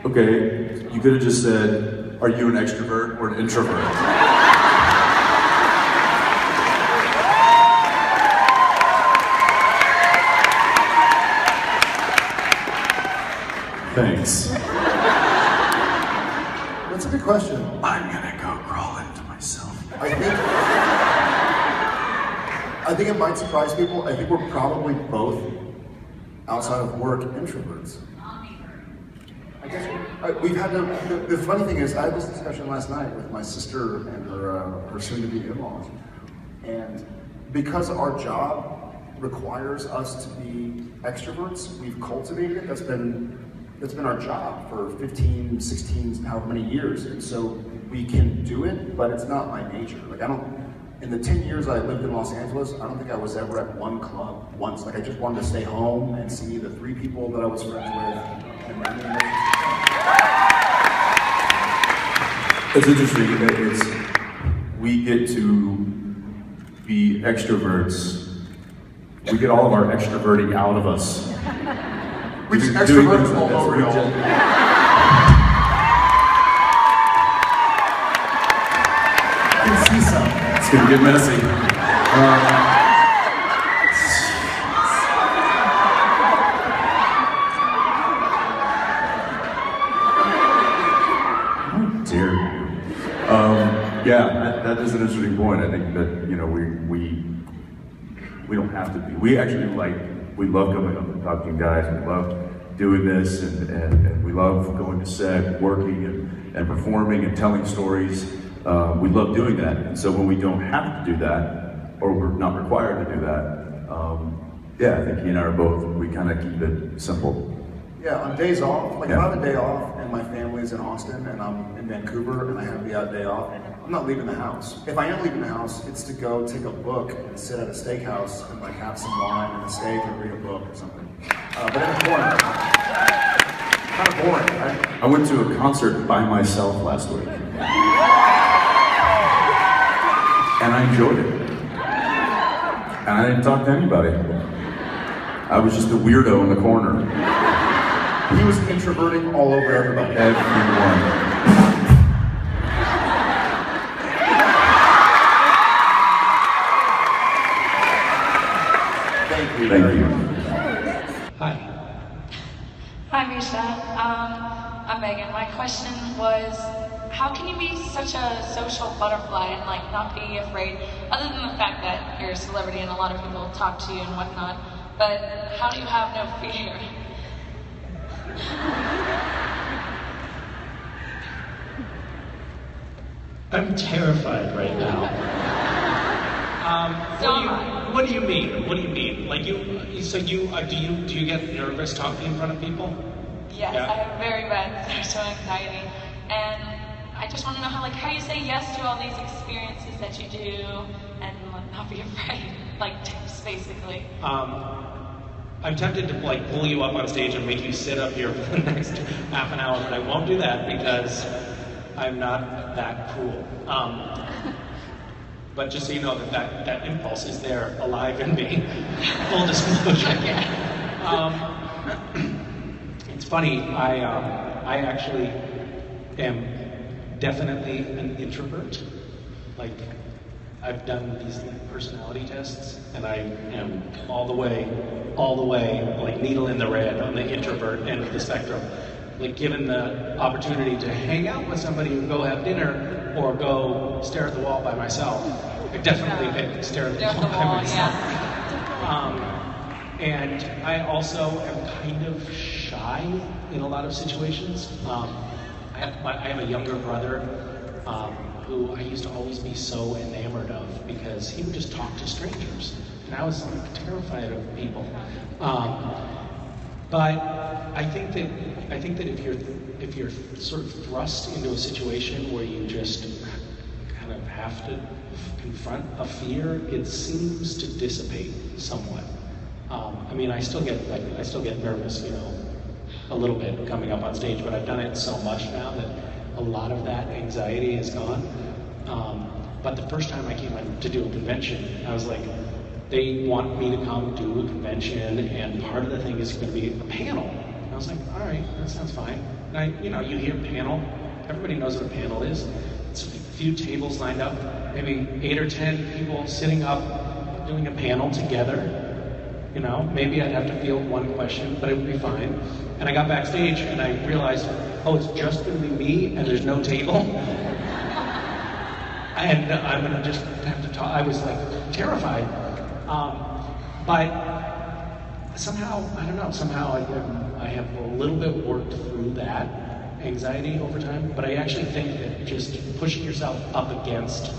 Okay, you could have just said, are you an extrovert or an introvert? Thanks. That's a good question. I'm gonna go crawl into myself. I think it might surprise people. I think we're probably both, outside of work, introverts. I guess we've had the funny thing is, I had this discussion last night with my sister and her soon-to-be in-laws. And because our job requires us to be extroverts, we've cultivated it. That's been our job for 15, 16, however many years. And so we can do it, but it's not my nature. Like in the 10 years I lived in Los Angeles, I don't think I was ever at one club once. Like I just wanted to stay home and see the 3 people that I was friends with. It's interesting that we get to be extroverts. We get all of our extroverting out of us. We just extrovert all over y'all. I can see some. It's gonna get messy. Yeah, that is an interesting point. I think that we don't have to be. We actually we love coming up and talking to guys. We love doing this, and we love going to set, working and performing and telling stories. We love doing that. And so when we don't have to do that, or we're not required to do that, yeah, I think he and I are both. We kind of keep it simple. Yeah, on days off, if I have a day off and my family's in Austin and I'm in Vancouver and I have the odd day off, I'm not leaving the house. If I am leaving the house, it's to go take a book and sit at a steakhouse and have some wine and a steak and read a book or something. But in the corner, kind of boring, right? I went to a concert by myself last week. And I enjoyed it. And I didn't talk to anybody. I was just a weirdo in the corner. He was introverting all over everybody. Everyone. Thank you. Hi. Hi, Misha. I'm Megan. My question was, how can you be such a social butterfly and not be afraid, other than the fact that you're a celebrity and a lot of people talk to you and whatnot, but how do you have no fear? I'm terrified right now. What do you mean? What do you mean? So do you get nervous talking in front of people? Yes, yeah. I have very bad social anxiety, and I just want to know how you say yes to all these experiences that you do, and not be afraid, tips basically. I'm tempted to pull you up on stage and make you sit up here for the next half an hour, but I won't do that because I'm not that cool. But just so you know that impulse is there, alive in me. Full disclosure. It's funny. I actually am definitely an introvert. I've done these personality tests, and I am all the way, needle in the red on the introvert end of the spectrum. Given the opportunity to hang out with somebody or go have dinner or go stare at the wall by myself, I definitely pick stare at the wall by myself. Yeah. And I also am kind of shy in a lot of situations. I have a younger brother who I used to always be so enamored of because he would just talk to strangers, and I was terrified of people. But I think that if you're sort of thrust into a situation where you just kind of have to confront a fear, it seems to dissipate somewhat. I still get nervous, a little bit coming up on stage, but I've done it so much now that a lot of that anxiety is gone. But the first time I came in to do a convention, I was like, they want me to come do a convention, and part of the thing is going to be a panel. And I was like, all right, that sounds fine. And you hear panel. Everybody knows what a panel is. It's a few tables lined up, maybe 8 or 10 people sitting up, doing a panel together. Maybe I'd have to field one question, but it would be fine. And I got backstage and I realized, oh, it's just gonna be me and there's no table. And I'm gonna just have to talk. I was like terrified. But somehow, I don't know, I have a little bit worked through that anxiety over time, but I actually think that just pushing yourself up against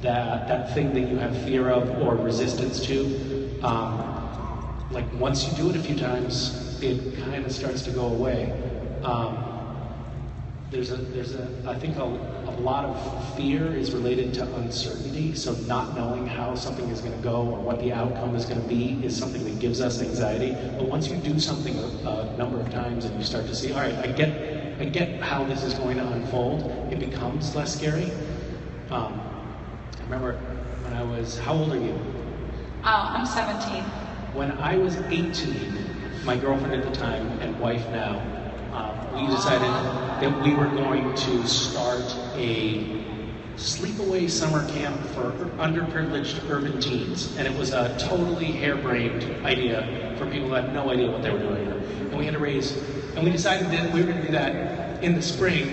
that thing that you have fear of or resistance to, like once you do it a few times, it kind of starts to go away. I think a lot of fear is related to uncertainty, so not knowing how something is going to go or what the outcome is going to be is something that gives us anxiety. But once you do something a number of times and you start to see, all right, I get how this is going to unfold, it becomes less scary. I remember when I was, how old are you? I'm 17. When I was 18, my girlfriend at the time and wife now, we decided that we were going to start a sleepaway summer camp for underprivileged urban teens. And it was a totally harebrained idea for people who had no idea what they were doing. And we had to and we decided that we were going to do that in the spring,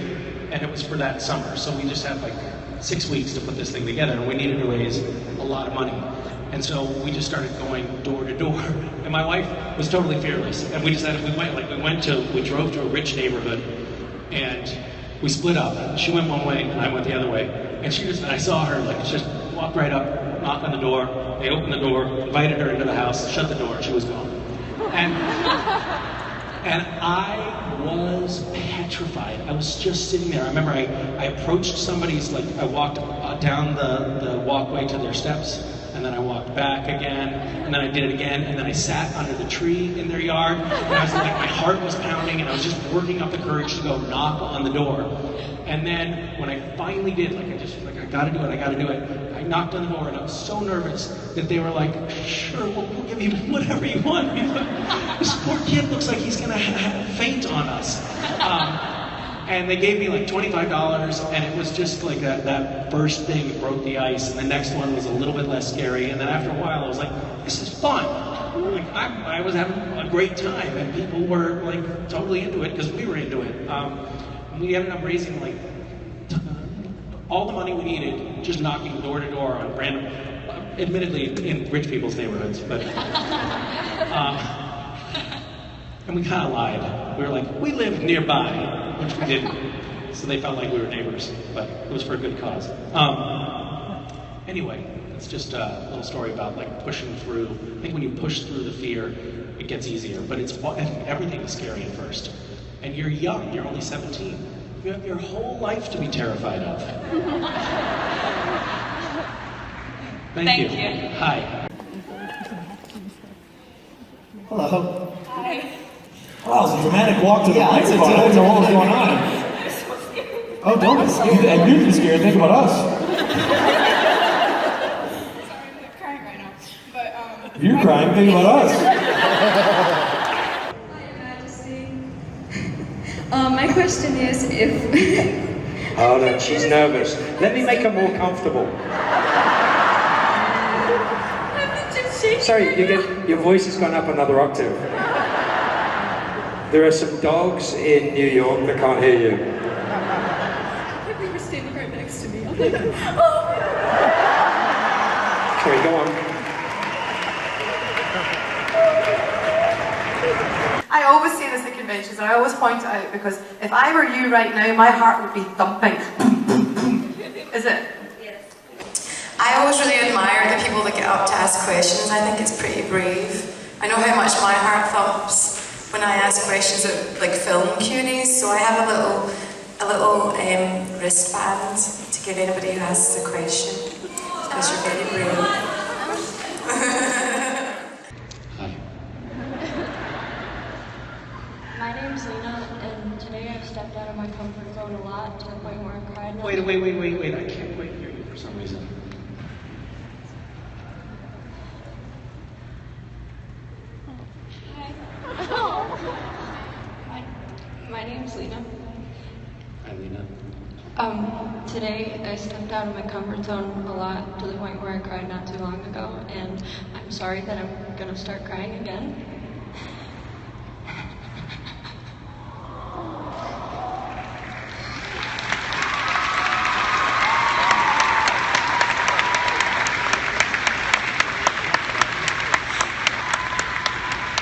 and it was for that summer. So we just had like 6 weeks to put this thing together, and we needed to raise a lot of money. And so we just started going door to door. And my wife was totally fearless. And we decided we drove to a rich neighborhood and we split up. She went one way and I went the other way. And I saw her just walk right up, knock on the door. They opened the door, invited her into the house, shut the door, and she was gone. And I was petrified. I was just sitting there. I remember I approached somebody's, I walked down the walkway to their steps, and then I walked back again, and then I did it again, and then I sat under the tree in their yard, and I was my heart was pounding, and I was just working up the courage to go knock on the door. And then when I finally did, I gotta do it, I knocked on the door, and I was so nervous that they were like, sure, we'll give you whatever you want. This poor kid looks like he's gonna faint on us. And they gave me $25, and it was just that first thing broke the ice, and the next one was a little bit less scary, and then after a while I was like, this is fun. I was having a great time, and people were totally into it because we were into it. We ended up raising all the money we needed, just knocking door to door on random, admittedly in rich people's neighborhoods, but and we kind of lied. We were like, we live nearby, which we didn't. So they felt like we were neighbors, but it was for a good cause. Anyway, it's just a little story about pushing through. I think when you push through the fear, it gets easier, but everything is scary at first. And you're young, you're only 17. You have your whole life to be terrified of. Thank you. Hi. Hello. Hi. Wow, it's a dramatic walk to the microphone. I didn't know what was going on. Oh, don't be scared. And you'd be scared. Think about us. Sorry, I'm crying right now. But If you're crying, think about us. Hi, Your Majesty. My question is if Oh no, she's nervous. Let me make her more comfortable. I'm just shaking. Sorry, your voice has gone up another octave. There are some dogs in New York that can't hear you. They were standing right next to me. I'm like, oh. Sorry, go on. I always say this at conventions, and I always point it out because if I were you right now, my heart would be thumping. Is it? Yes. I always really admire the people that get up to ask questions. I think it's pretty brave. I know how much my heart thumps when I ask questions at film Q&As, so I have a little wristband to give anybody who asks a question because you're very brave. Hi. My name's Lena, and today I've stepped out of my comfort zone a lot to the point where I cried. Wait, I can't quite hear you for some reason. My name's Lena. Hi, Lena. Today I stepped out of my comfort zone a lot to the point where I cried not too long ago, and I'm sorry that I'm gonna start crying again.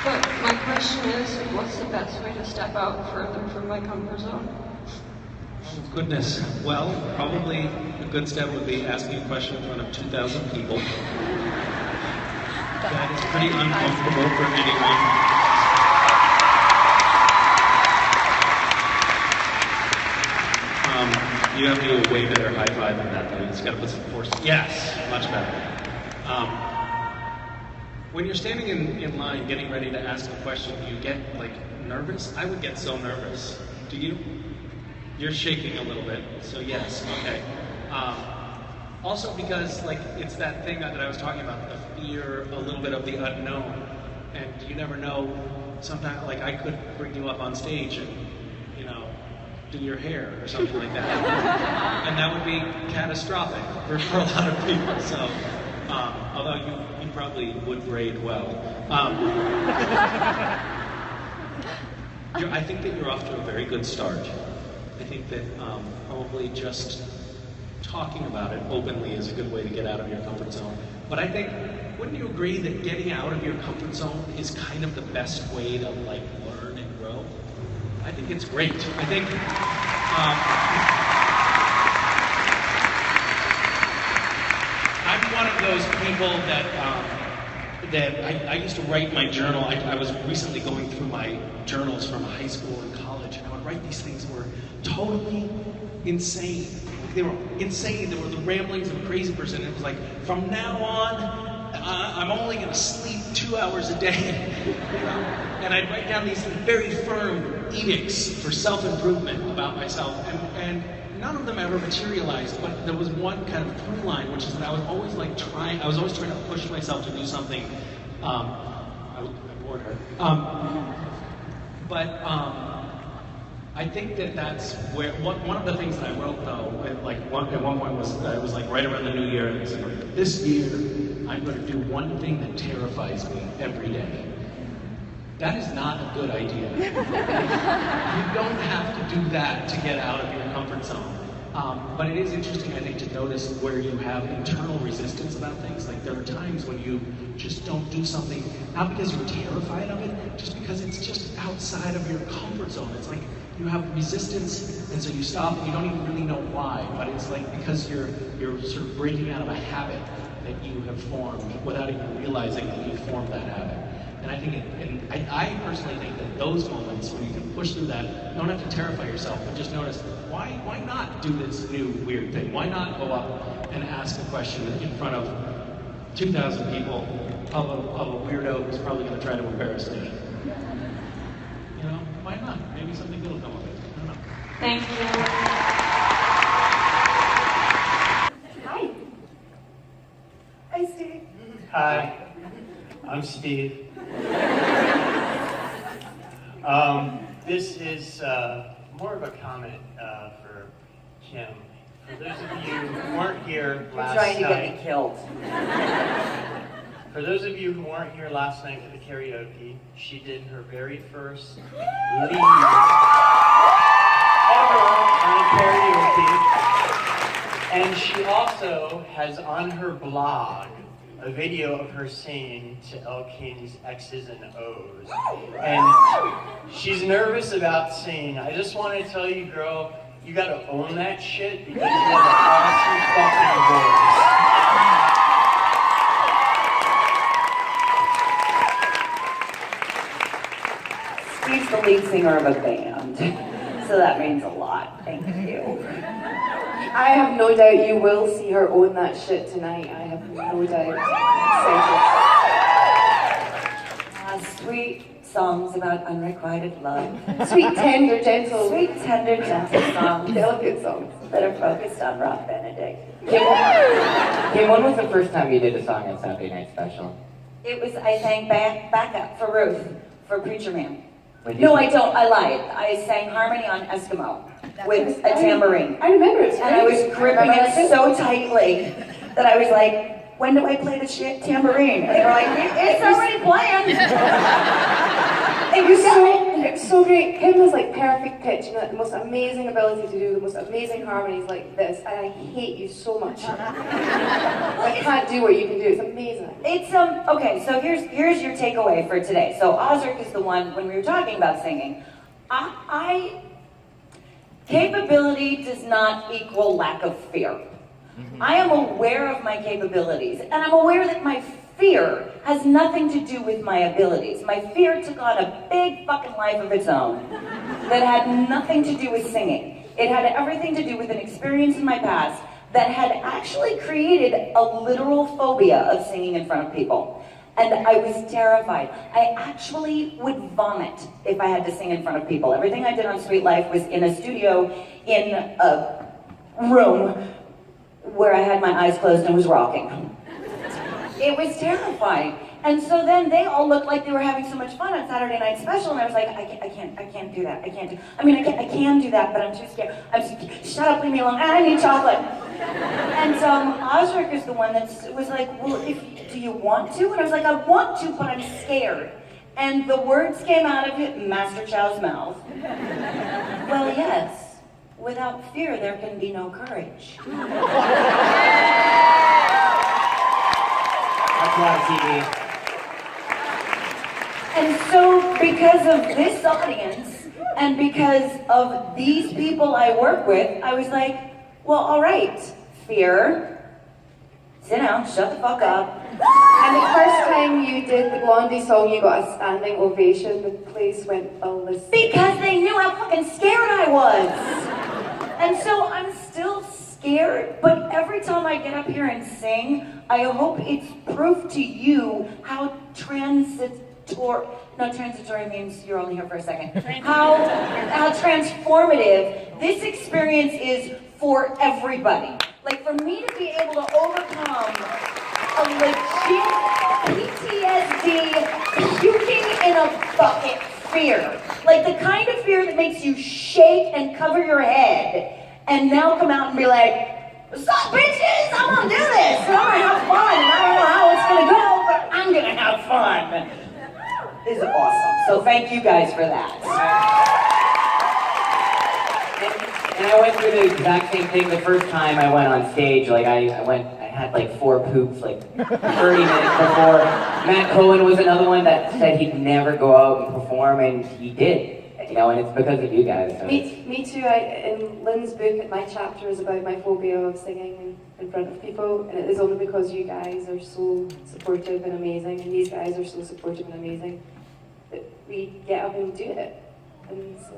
But my question is, what's the best way to step out further from my comfort zone? Oh, goodness. Well, probably a good step would be asking a question in front of 2,000 people. That is pretty uncomfortable for anyone. You have to do a way better high five than that, though. You just got to put some force. Yes, much better. When you're standing in line getting ready to ask a question, do you get like nervous? I would get so nervous. Do you? You're shaking a little bit, so yes, okay. Also because like it's that thing that I was talking about, the fear a little bit of the unknown. And you never know, sometimes like I could bring you up on stage and, you know, do your hair or something like that. And that would be catastrophic for a lot of people, so. Although you probably would braid well. I think that you're off to a very good start. I think that probably just talking about it openly is a good way to get out of your comfort zone. But I think, wouldn't you agree that getting out of your comfort zone is kind of the best way to like learn and grow? I think it's great. I think I'm one of those people that I used to write my journal. I was recently going through my journals from high school and college, and I would write these things that were totally insane. They were insane. They were the ramblings of a crazy person. And it was like, from now on, I'm only going to sleep 2 hours a day. You know? And I'd write down these very firm edicts for self-improvement about myself, and none of them ever materialized, but there was one kind of through line, which is that I was always trying to push myself to do something. I bored her. I think that's where, one of the things that I wrote though, at one point was, it was like right around the new year, and it said, this year, I'm going to do one thing that terrifies me every day. That is not a good idea. You don't have to do that to get out of your comfort zone. But it is interesting, I think, to notice where you have internal resistance about things. Like there are times when you just don't do something, not because you're terrified of it, just because it's just outside of your comfort zone. It's like you have resistance, and so you stop, and you don't even really know why, but it's like because you're sort of breaking out of a habit that you have formed without even realizing that you formed that habit. And I think, I personally think that those moments when you can push through that, you don't have to terrify yourself, but just notice, why not do this new weird thing? Why not go up and ask a question in front of 2,000 people of a weirdo who's probably going to try to embarrass me? You know, why not? Maybe something good will come of it. I don't know. Thank you. Hi. Hi, Steve. Hi, I'm Steve. This is more of a comment for Kim. For those of you who weren't here last night. Trying to get me killed. For those of you who weren't here last night for the karaoke, she did her very first lead ever on a karaoke. And she also has on her blog a video of her singing to Elle King's X's and O's. And she's nervous about singing. I just want to tell you, girl, you gotta own that shit because you have an awesome voice. Steve's the lead singer of a band, so that means a lot. Thank you. I have no doubt you will see her own that shit tonight. I have no doubt. Sweet songs about unrequited love. Sweet, tender, gentle. Sweet, tender, gentle songs. Delicate songs. That are focused on Rob Benedict. Kim, when was the first time you did a song at Saturday Night Special? It was, I sang backup for Ruth, for Preacher Man. No, I don't. I lied. I sang Harmony on Eskimo with a tambourine. I remember it. And I was gripping it so tightly that I was like, when do I play the shit tambourine? And they were like, it's already playing. It was so great. Kim was like perfect pitch, and the most amazing ability to do the most amazing harmonies like this. And I hate you so much. I can't do what you can do. It's amazing. It's okay. So here's your takeaway for today. So Ozric is the one when we were talking about singing. Capability does not equal lack of fear. I am aware of my capabilities, and I'm aware that my fear has nothing to do with my abilities. My fear took on a big fucking life of its own that had nothing to do with singing. It had everything to do with an experience in my past that had actually created a literal phobia of singing in front of people. And I was terrified. I actually would vomit if I had to sing in front of people. Everything I did on Sweet Life was in a studio in a room where I had my eyes closed and was rocking. It was terrifying. And so then they all looked like they were having so much fun on Saturday Night Special, and I was like, I can't do that. I can do that, but I'm too scared. Shut up, leave me alone. I need chocolate. And Ozric is the one that was like, well, do you want to? And I was like, I want to, but I'm scared. And the words came out of Master Chow's mouth. Well, yes. Without fear, there can be no courage. That's live TV. And so, because of this audience, and because of these people I work with, I was like, well, all right, fear, sit down, shut the fuck up. And the first time you did the Blondie song, you got a standing ovation. The place went ballistic. Because they knew how fucking scared I was. And so I'm still scared, but every time I get up here and sing, I hope it's proof to you how transitory means you're only here for a second. How transformative this experience is for everybody. Like for me to be able to overcome a legit PTSD, puking in a bucket fear. Like the kind of fear that makes you shake and cover your head and now come out and be like, what's up, bitches? I'm gonna do this and I'm gonna have fun. And I don't know how it's gonna go, but I'm gonna have fun. This is awesome. So thank you guys for that. And I went through the exact same thing the first time I went on stage. Like I had like 4 poops like 30 minutes before. Matt Cohen was another one that said he'd never go out and perform, and he did. You know, and it's because of you guys. So Me too. In Lynn's book, my chapter is about my phobia of singing in front of people, and it is only because you guys are so supportive and amazing, and these guys are so supportive and amazing, that we get up and do it. And so,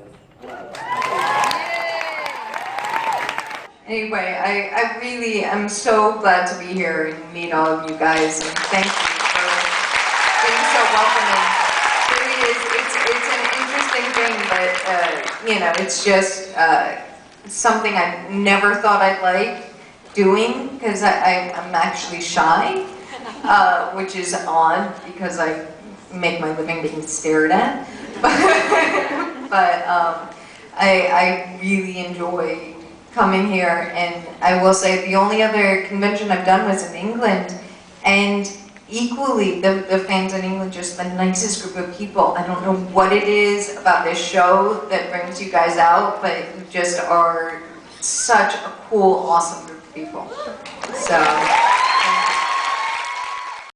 Anyway, I really am so glad to be here and meet all of you guys, and thank you for being so welcoming. It really is, it's an interesting thing, but you know, it's just something I never thought I'd like doing, because I'm actually shy, which is odd because I make my living being stared at. But I really enjoy coming here, and I will say the only other convention I've done was in England, and equally the fans in England, just the nicest group of people. I don't know what it is about this show that brings you guys out, but you just are such a cool, awesome group of people. So.